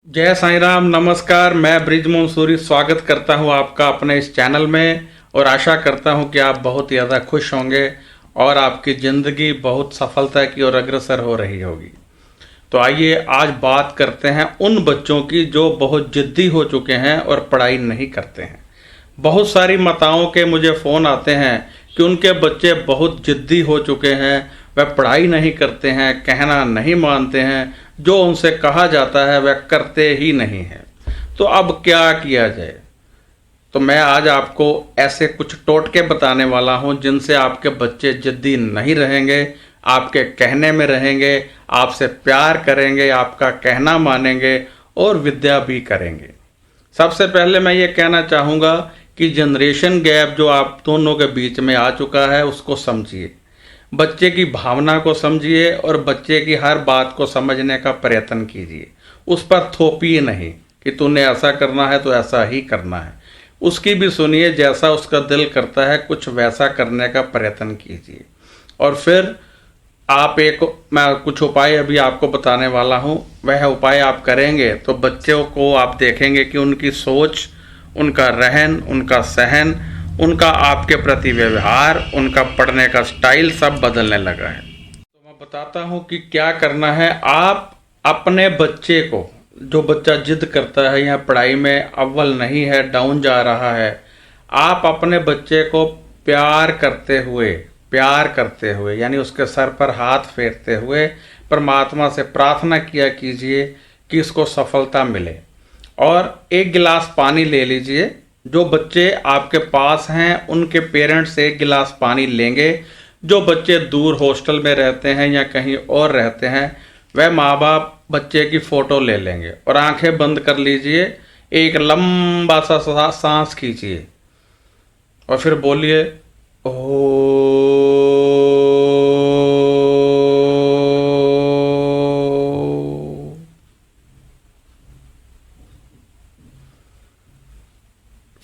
जय साईं राम, नमस्कार। मैं ब्रिजमोहन सूरी स्वागत करता हूं आपका अपने इस चैनल में और आशा करता हूं कि आप बहुत ज़्यादा खुश होंगे और आपकी ज़िंदगी बहुत सफलता की ओर अग्रसर हो रही होगी। तो आइए आज बात करते हैं उन बच्चों की जो बहुत ज़िद्दी हो चुके हैं और पढ़ाई नहीं करते हैं। बहुत सारी माताओं के मुझे फ़ोन आते हैं कि उनके बच्चे बहुत ज़िद्दी हो चुके हैं, वह पढ़ाई नहीं करते हैं, कहना नहीं मानते हैं, जो उनसे कहा जाता है वह करते ही नहीं हैं। तो अब क्या किया जाए? तो मैं आज आपको ऐसे कुछ टोटके बताने वाला हूं जिनसे आपके बच्चे ज़िद्दी नहीं रहेंगे, आपके कहने में रहेंगे, आपसे प्यार करेंगे, आपका कहना मानेंगे और विद्या भी करेंगे। सबसे पहले मैं ये कहना चाहूँगा कि जनरेशन गैप जो आप दोनों के बीच में आ चुका है उसको समझिए, बच्चे की भावना को समझिए और बच्चे की हर बात को समझने का प्रयत्न कीजिए। उस पर थोपिए नहीं कि तूने ऐसा करना है तो ऐसा ही करना है। उसकी भी सुनिए, जैसा उसका दिल करता है कुछ वैसा करने का प्रयत्न कीजिए। और फिर मैं कुछ उपाय अभी आपको बताने वाला हूँ, वह उपाय आप करेंगे तो बच्चों को आप देखेंगे कि उनकी सोच, उनका रहन, उनका सहन, उनका आपके प्रति व्यवहार, उनका पढ़ने का स्टाइल सब बदलने लगा है। तो मैं बताता हूँ कि क्या करना है। आप अपने बच्चे को, जो बच्चा जिद करता है या पढ़ाई में अव्वल नहीं है, डाउन जा रहा है, आप अपने बच्चे को प्यार करते हुए यानी उसके सर पर हाथ फेरते हुए परमात्मा से प्रार्थना किया कीजिए कि इसको सफलता मिले। और एक गिलास पानी ले लीजिए। जो बच्चे आपके पास हैं उनके पेरेंट्स एक गिलास पानी लेंगे। जो बच्चे दूर हॉस्टल में रहते हैं या कहीं और रहते हैं, वह माँ बाप बच्चे की फ़ोटो ले लेंगे और आंखें बंद कर लीजिए। एक लंबा सा सांस खींचिए और फिर बोलिए ओ।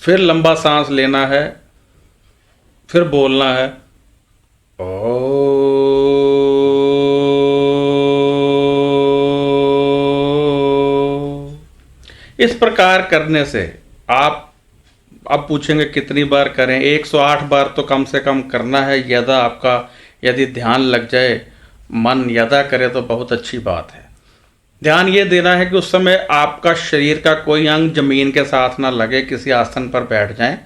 फिर लंबा सांस लेना है, फिर बोलना है ओ। इस प्रकार करने से आप अब पूछेंगे कितनी बार करें? 108 बार तो कम से कम करना है। यदि ध्यान लग जाए, मन यदा करे तो बहुत अच्छी बात है। ध्यान ये देना है कि उस समय आपका शरीर का कोई अंग जमीन के साथ ना लगे, किसी आसन पर बैठ जाएं।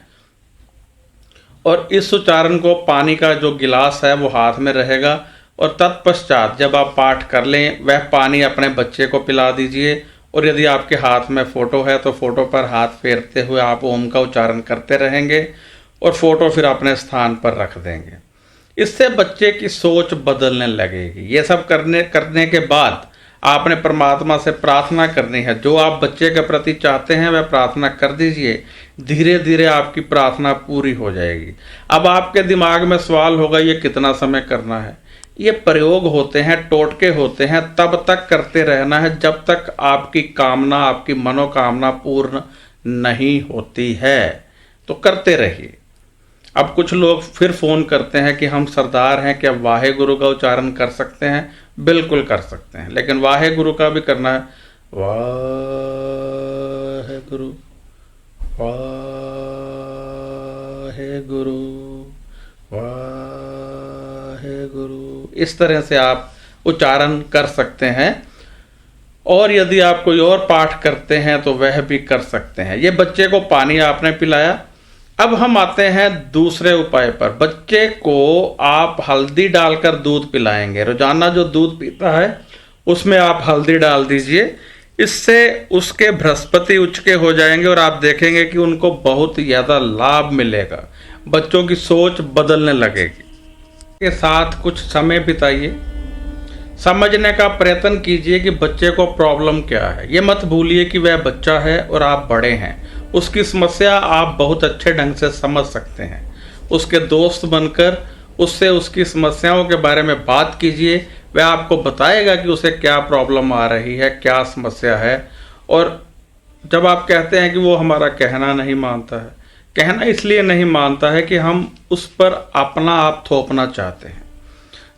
और इस उच्चारण को, पानी का जो गिलास है वो हाथ में रहेगा और तत्पश्चात जब आप पाठ कर लें वह पानी अपने बच्चे को पिला दीजिए। और यदि आपके हाथ में फ़ोटो है तो फ़ोटो पर हाथ फेरते हुए आप ओम का उच्चारण करते रहेंगे और फ़ोटो फिर अपने स्थान पर रख देंगे। इससे बच्चे की सोच बदलने लगेगी। ये सब करने के बाद आपने परमात्मा से प्रार्थना करनी है। जो आप बच्चे के प्रति चाहते हैं वह प्रार्थना कर दीजिए। धीरे धीरे आपकी प्रार्थना पूरी हो जाएगी। अब आपके दिमाग में सवाल होगा ये कितना समय करना है? ये प्रयोग होते हैं, टोटके होते हैं, तब तक करते रहना है जब तक आपकी कामना, आपकी मनोकामना पूर्ण नहीं होती है। तो करते रहिए। अब कुछ लोग फिर फ़ोन करते हैं कि हम सरदार हैं, क्या वाहे गुरु का उच्चारण कर सकते हैं? बिल्कुल कर सकते हैं, लेकिन वाहे गुरु का भी करना है। वाहे गुरु, वाहे गुरु, वाहे गुरु, इस तरह से आप उच्चारण कर सकते हैं। और यदि आप कोई और पाठ करते हैं तो वह भी कर सकते हैं। ये बच्चे को पानी आपने पिलाया। अब हम आते हैं दूसरे उपाय पर। बच्चे को आप हल्दी डालकर दूध पिलाएंगे। रोजाना जो दूध पीता है उसमें आप हल्दी डाल दीजिए। इससे उसके बृहस्पति उच्च के हो जाएंगे और आप देखेंगे कि उनको बहुत ज़्यादा लाभ मिलेगा। बच्चों की सोच बदलने लगेगी। के साथ कुछ समय बिताइए, समझने का प्रयत्न कीजिए कि बच्चे को प्रॉब्लम क्या है। ये मत भूलिए कि वह बच्चा है और आप बड़े हैं। उसकी समस्या आप बहुत अच्छे ढंग से समझ सकते हैं। उसके दोस्त बनकर उससे उसकी समस्याओं के बारे में बात कीजिए। वह आपको बताएगा कि उसे क्या प्रॉब्लम आ रही है, क्या समस्या है। और जब आप कहते हैं कि वो हमारा कहना नहीं मानता है, कहना इसलिए नहीं मानता है कि हम उस पर अपना आप थोपना चाहते हैं।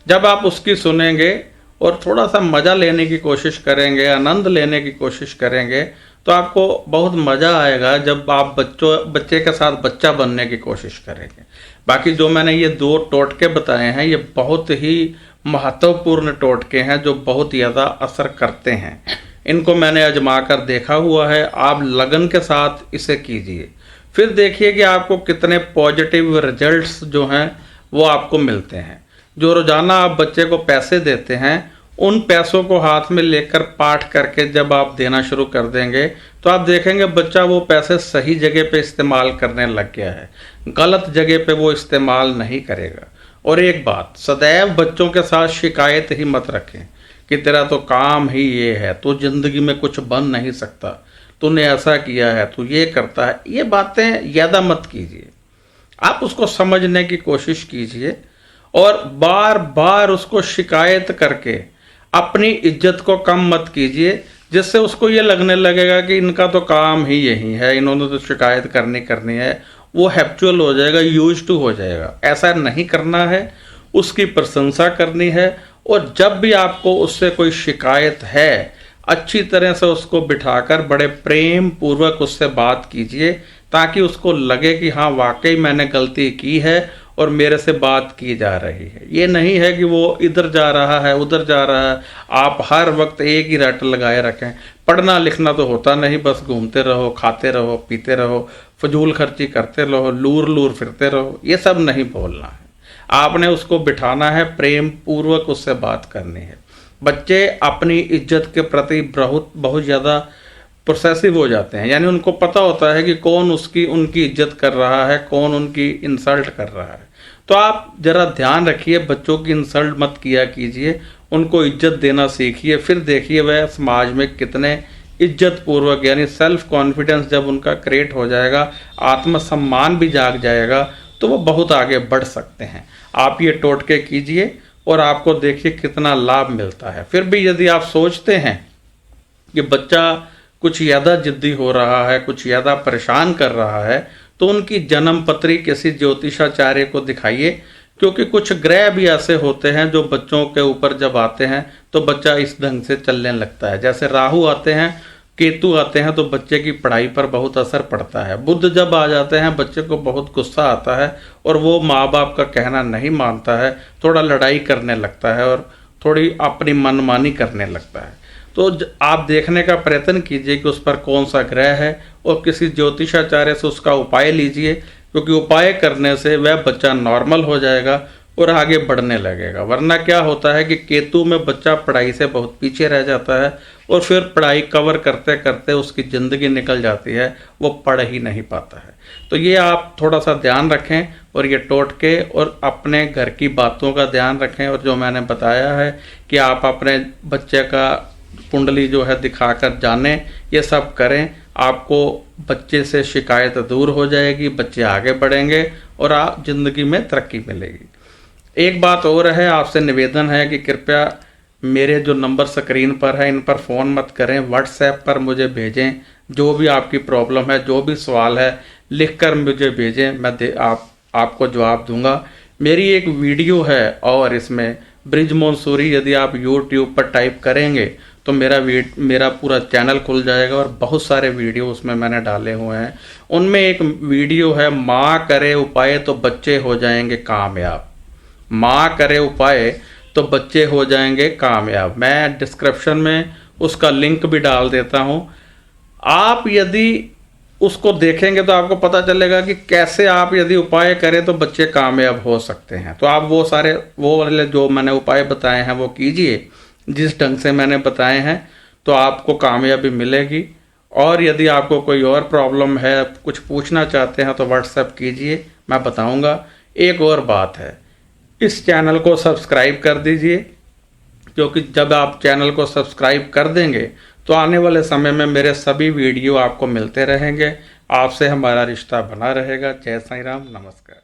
जब आप उसकी सुनेंगे और थोड़ा सा मज़ा लेने की कोशिश करेंगे, आनंद लेने की कोशिश करेंगे, तो आपको बहुत मज़ा आएगा जब आप बच्चे के साथ बच्चा बनने की कोशिश करेंगे। बाकी जो मैंने ये 2 टोटके बताए हैं, ये बहुत ही महत्वपूर्ण टोटके हैं जो बहुत ज़्यादा असर करते हैं। इनको मैंने आजमा कर देखा हुआ है। आप लगन के साथ इसे कीजिए, फिर देखिए कि आपको कितने पॉजिटिव रिजल्ट्स जो हैं वो आपको मिलते हैं। जो रोज़ाना आप बच्चे को पैसे देते हैं, उन पैसों को हाथ में लेकर पाठ करके जब आप देना शुरू कर देंगे तो आप देखेंगे बच्चा वो पैसे सही जगह पे इस्तेमाल करने लग गया है, गलत जगह पे वो इस्तेमाल नहीं करेगा। और एक बात, सदैव बच्चों के साथ शिकायत ही मत रखें कि तेरा तो काम ही ये है, तो ज़िंदगी में कुछ बन नहीं सकता, तूने ऐसा किया है, तू ये करता है। ये बातें ज़्यादा मत कीजिए। आप उसको समझने की कोशिश कीजिए और बार बार उसको शिकायत करके अपनी इज्जत को कम मत कीजिए, जिससे उसको ये लगने लगेगा कि इनका तो काम ही यही है, इन्होंने तो शिकायत करनी है। वो हैप्चुअल हो जाएगा, यूज्ड टू हो जाएगा। ऐसा नहीं करना है, उसकी प्रशंसा करनी है। और जब भी आपको उससे कोई शिकायत है, अच्छी तरह से उसको बिठाकर बड़े प्रेम पूर्वक उससे बात कीजिए, ताकि उसको लगे कि हाँ वाकई मैंने गलती की है और मेरे से बात की जा रही है। ये नहीं है कि वो इधर जा रहा है उधर जा रहा है, आप हर वक्त एक ही रट लगाए रखें। पढ़ना लिखना तो होता नहीं, बस घूमते रहो, खाते रहो, पीते रहो, फजूल खर्ची करते रहो, लूर लूर फिरते रहो, ये सब नहीं बोलना है। आपने उसको बिठाना है, प्रेम पूर्वक उससे बात करनी है। बच्चे अपनी इज्जत के प्रति बहुत ज़्यादा प्रोसेसिव हो जाते हैं, यानी उनको पता होता है कि कौन उनकी इज्जत कर रहा है, कौन उनकी इंसल्ट कर रहा है। तो आप ज़रा ध्यान रखिए, बच्चों की इंसल्ट मत किया कीजिए, उनको इज्जत देना सीखिए। फिर देखिए वह समाज में कितने इज्जत पूर्वक, यानी सेल्फ कॉन्फिडेंस जब उनका क्रिएट हो जाएगा, आत्मसम्मान भी जाग जाएगा, तो वो बहुत आगे बढ़ सकते हैं। आप ये टोटके कीजिए और आपको देखिए कितना लाभ मिलता है। फिर भी यदि आप सोचते हैं कि बच्चा कुछ ज़्यादा जिद्दी हो रहा है, कुछ ज़्यादा परेशान कर रहा है, तो उनकी जन्म पत्री किसी ज्योतिषाचार्य को दिखाइए, क्योंकि कुछ ग्रह भी ऐसे होते हैं जो बच्चों के ऊपर जब आते हैं तो बच्चा इस ढंग से चलने लगता है। जैसे राहु आते हैं, केतु आते हैं, तो बच्चे की पढ़ाई पर बहुत असर पड़ता है। बुध जब आ जाते हैं, बच्चे को बहुत गुस्सा आता है और वो माँ बाप का कहना नहीं मानता है, थोड़ा लड़ाई करने लगता है और थोड़ी अपनी मनमानी करने लगता है। तो आप देखने का प्रयत्न कीजिए कि उस पर कौन सा ग्रह है और किसी ज्योतिषाचार्य से उसका उपाय लीजिए, क्योंकि उपाय करने से वह बच्चा नॉर्मल हो जाएगा और आगे बढ़ने लगेगा। वरना क्या होता है कि केतु में बच्चा पढ़ाई से बहुत पीछे रह जाता है और फिर पढ़ाई कवर करते करते उसकी ज़िंदगी निकल जाती है, वो पढ़ ही नहीं पाता है। तो ये आप थोड़ा सा ध्यान रखें और ये टोटके और अपने घर की बातों का ध्यान रखें। और जो मैंने बताया है कि आप अपने बच्चे का कुंडली जो है दिखाकर जानें, ये सब करें, आपको बच्चे से शिकायत दूर हो जाएगी, बच्चे आगे बढ़ेंगे और आप ज़िंदगी में तरक्की मिलेगी। एक बात और है, आपसे निवेदन है कि कृपया मेरे जो नंबर स्क्रीन पर है इन पर फ़ोन मत करें, व्हाट्सएप पर मुझे भेजें। जो भी आपकी प्रॉब्लम है, जो भी सवाल है, लिखकर मुझे भेजें, मैं आपको जवाब दूंगा। मेरी एक वीडियो है और इसमें ब्रिजमोहन सूरी यदि आप यूट्यूब पर टाइप करेंगे तो मेरा पूरा चैनल खुल जाएगा और बहुत सारे वीडियो उसमें मैंने डाले हुए हैं। उनमें एक वीडियो है, माँ करे उपाय तो बच्चे हो जाएंगे कामयाब। माँ करे उपाय तो बच्चे हो जाएंगे कामयाब। मैं डिस्क्रिप्शन में उसका लिंक भी डाल देता हूँ। आप यदि उसको देखेंगे तो आपको पता चलेगा कि कैसे आप यदि उपाय करें तो बच्चे कामयाब हो सकते हैं। तो आप वो वाले जो मैंने उपाय बताए हैं वो कीजिए जिस ढंग से मैंने बताए हैं, तो आपको कामयाबी मिलेगी। और यदि आपको कोई और प्रॉब्लम है, कुछ पूछना चाहते हैं, तो व्हाट्सएप कीजिए, मैं बताऊंगा। एक और बात है, इस चैनल को सब्सक्राइब कर दीजिए, क्योंकि जब आप चैनल को सब्सक्राइब कर देंगे तो आने वाले समय में मेरे सभी वीडियो आपको मिलते रहेंगे। आपसे हमारा रिश्ता बना रहेगा। जय साईं राम, नमस्कार।